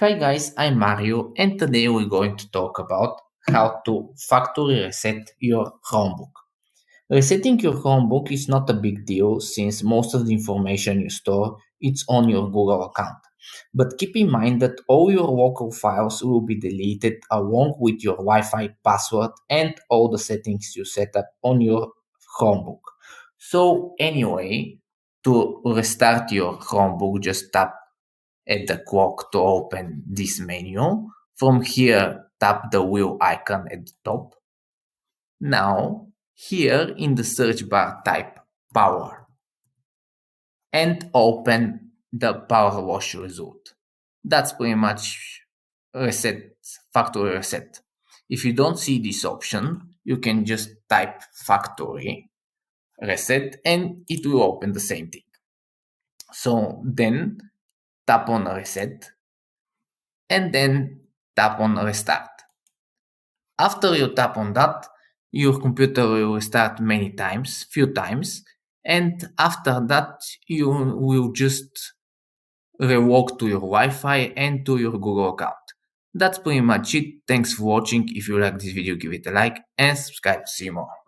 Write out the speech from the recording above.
Hi guys, I'm Mario and today we're going to talk about how to factory reset your Chromebook. Resetting your Chromebook is not a big deal since most of the information you store is on your Google account. But keep in mind that all your local files will be deleted along with your Wi-Fi password and all the settings you set up on your Chromebook. So anyway, to restart your Chromebook, just tap at the clock to open this menu. From here, tap the wheel icon at the top. Now, here in the search bar, type power and open the power wash result. That's pretty much reset, factory reset. If you don't see this option, you can just type factory reset and it will open the same thing. So then tap on reset and then tap on restart. After you tap on that, your computer will restart many times, few times, and after that you will just rework to your Wi-Fi and to your Google account. That's pretty much it. Thanks for watching. If you like this video, give it a like and subscribe to see more.